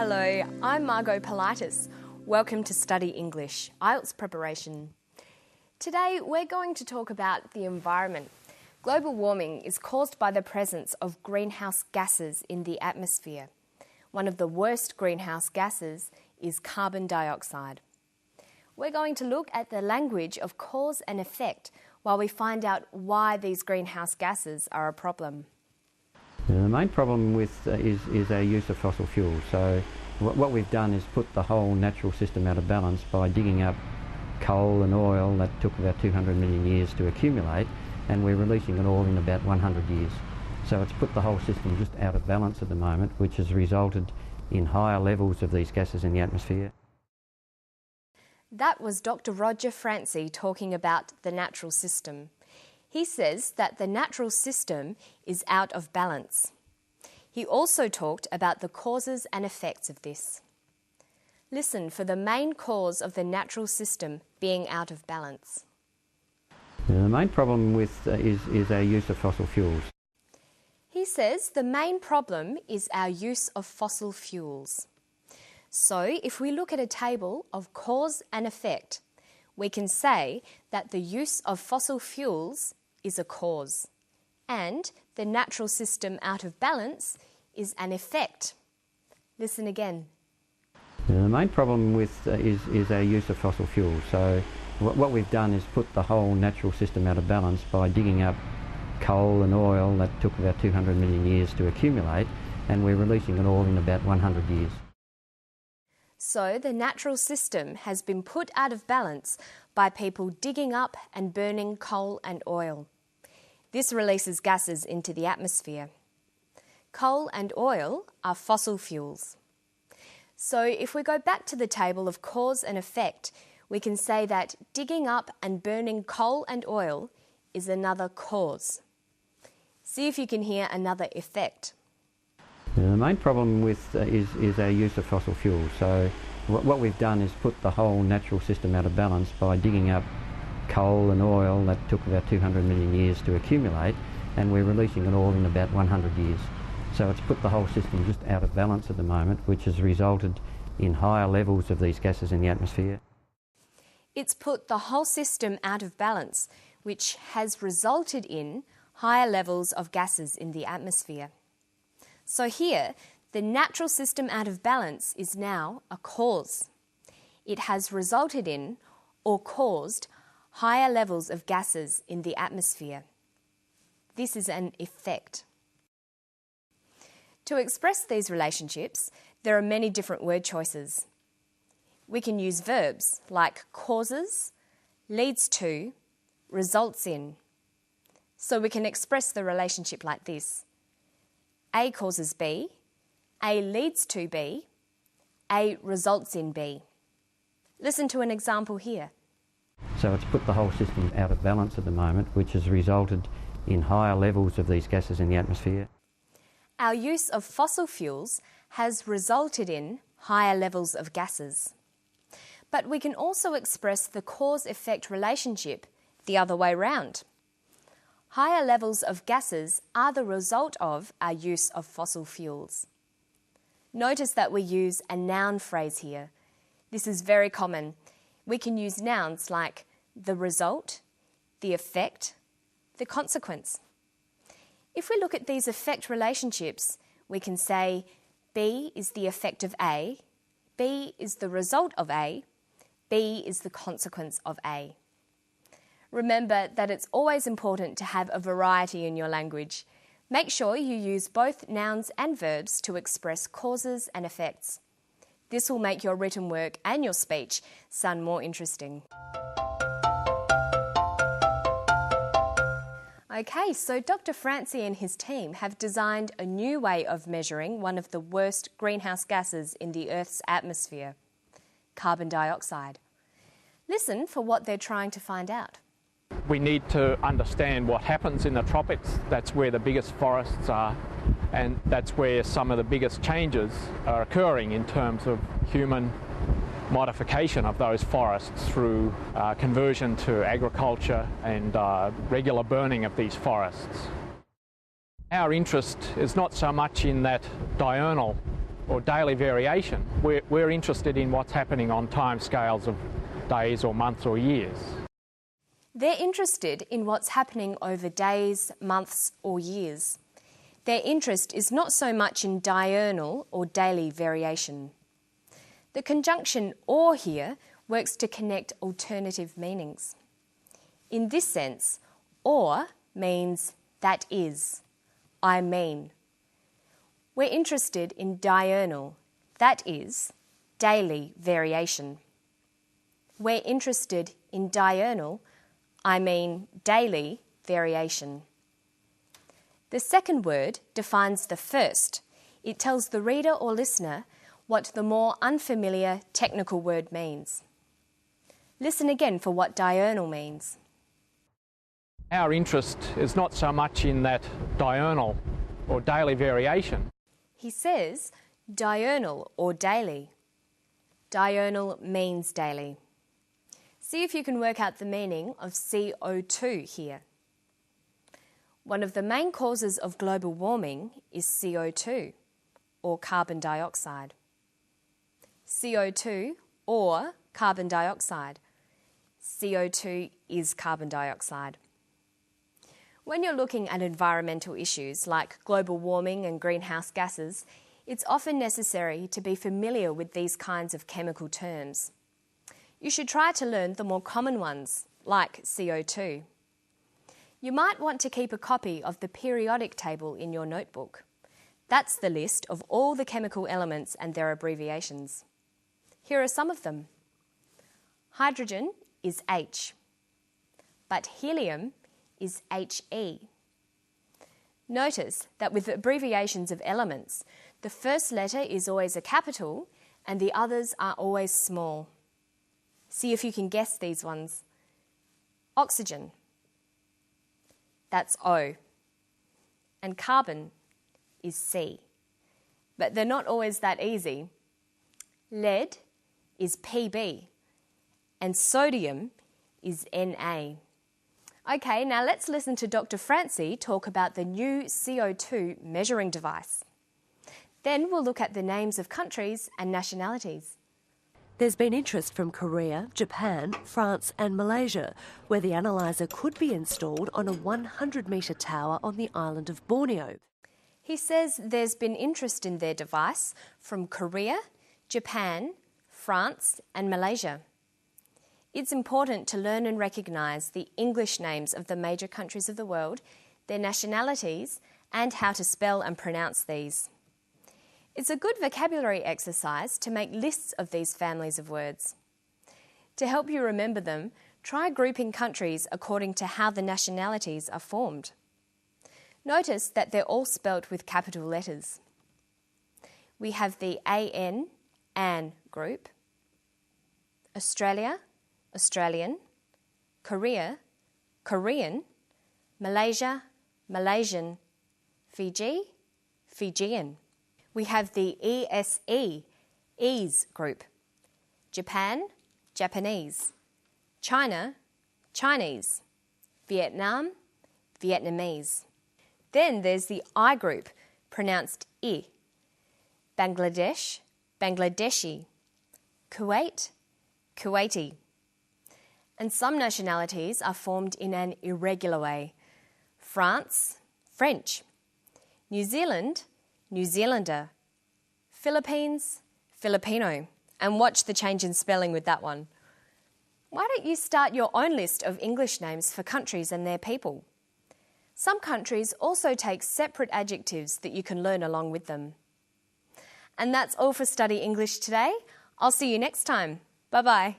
Hello, I'm Margot Politis. Welcome to Study English, IELTS preparation. Today we're going to talk about the environment. Global warming is caused by the presence of greenhouse gases in the atmosphere. One of the worst greenhouse gases is carbon dioxide. We're going to look at the language of cause and effect while we find out why these greenhouse gases are a problem. The main problem is our use of fossil fuels. So what we've done is put the whole natural system out of balance by digging up coal and oil that took about 200 million years to accumulate, and we're releasing it all in about 100 years. So it's put the whole system just out of balance at the moment, which has resulted in higher levels of these gases in the atmosphere. That was Dr. Roger Francie talking about the natural system. He says that the natural system is out of balance. He also talked about the causes and effects of this. Listen for the main cause of the natural system being out of balance. The main problem is our use of fossil fuels. He says the main problem is our use of fossil fuels. So if we look at a table of cause and effect, we can say that the use of fossil fuels is a cause, and the natural system out of balance is an effect. Listen again. The main problem is our use of fossil fuels. So what we've done is put the whole natural system out of balance by digging up coal and oil that took about 200 million years to accumulate, and we're releasing it all in about 100 years. So the natural system has been put out of balance by people digging up and burning coal and oil. This releases gases into the atmosphere. Coal and oil are fossil fuels. So if we go back to the table of cause and effect, we can say that digging up and burning coal and oil is another cause. See if you can hear another effect. The main problem is our use of fossil fuels. So what we've done is put the whole natural system out of balance by digging up coal and oil that took about 200 million years to accumulate, and we're releasing it all in about 100 years. So it's put the whole system just out of balance at the moment, which has resulted in higher levels of these gases in the atmosphere. It's put the whole system out of balance, which has resulted in higher levels of gases in the atmosphere. So here, the natural system out of balance is now a cause. It has resulted in, or caused, higher levels of gases in the atmosphere. This is an effect. To express these relationships, there are many different word choices. We can use verbs like causes, leads to, results in. So we can express the relationship like this. A causes B, A leads to B, A results in B. Listen to an example here. So it's put the whole system out of balance at the moment, which has resulted in higher levels of these gases in the atmosphere. Our use of fossil fuels has resulted in higher levels of gases. But we can also express the cause-effect relationship the other way round. Higher levels of gases are the result of our use of fossil fuels. Notice that we use a noun phrase here. This is very common. We can use nouns like the result, the effect, the consequence. If we look at these effect relationships, we can say B is the effect of A, B is the result of A, B is the consequence of A. Remember that it's always important to have a variety in your language. Make sure you use both nouns and verbs to express causes and effects. This will make your written work and your speech sound more interesting. Okay, so Dr. Francie and his team have designed a new way of measuring one of the worst greenhouse gases in the Earth's atmosphere, carbon dioxide. Listen for what they're trying to find out. We need to understand what happens in the tropics. That's where the biggest forests are, and that's where some of the biggest changes are occurring in terms of human modification of those forests through conversion to agriculture and regular burning of these forests. Our interest is not so much in that diurnal or daily variation, we're interested in what's happening on time scales of days or months or years. They're interested in what's happening over days, months or years. Their interest is not so much in diurnal or daily variation. The conjunction or here works to connect alternative meanings. In this sense, or means that is, I mean. We're interested in diurnal, that is, daily variation. We're interested in diurnal, I mean daily variation. The second word defines the first. It tells the reader or listener what the more unfamiliar technical word means. Listen again for what diurnal means. Our interest is not so much in that diurnal or daily variation. He says diurnal or daily. Diurnal means daily. See if you can work out the meaning of CO2 here. One of the main causes of global warming is CO2, or carbon dioxide. CO2 or carbon dioxide. CO2 is carbon dioxide. When you're looking at environmental issues like global warming and greenhouse gases, it's often necessary to be familiar with these kinds of chemical terms. You should try to learn the more common ones, like CO2. You might want to keep a copy of the periodic table in your notebook. That's the list of all the chemical elements and their abbreviations. Here are some of them. Hydrogen is H, but helium is HE. Notice that with abbreviations of elements, the first letter is always a capital and the others are always small. See if you can guess these ones. Oxygen, that's O, and carbon is C. But they're not always that easy. Lead is PB, and sodium is Na. Okay, now let's listen to Dr. Francie talk about the new CO2 measuring device. Then we'll look at the names of countries and nationalities. There's been interest from Korea, Japan, France and Malaysia, where the analyser could be installed on a 100-metre tower on the island of Borneo. He says there's been interest in their device from Korea, Japan, France and Malaysia. It's important to learn and recognise the English names of the major countries of the world, their nationalities and how to spell and pronounce these. It's a good vocabulary exercise to make lists of these families of words. To help you remember them, try grouping countries according to how the nationalities are formed. Notice that they're all spelt with capital letters. We have the AN group, Australia, Australian, Korea, Korean, Malaysia, Malaysian, Fiji, Fijian. We have the ESE group, Japan, Japanese, China, Chinese, Vietnam, Vietnamese. Then there's the I group, pronounced I, Bangladesh, Bangladeshi, Kuwait, Kuwaiti. And some nationalities are formed in an irregular way. France, French, New Zealand, New Zealander, Philippines, Filipino, and watch the change in spelling with that one. Why don't you start your own list of English names for countries and their people? Some countries also take separate adjectives that you can learn along with them. And that's all for Study English today. I'll see you next time. Bye-bye.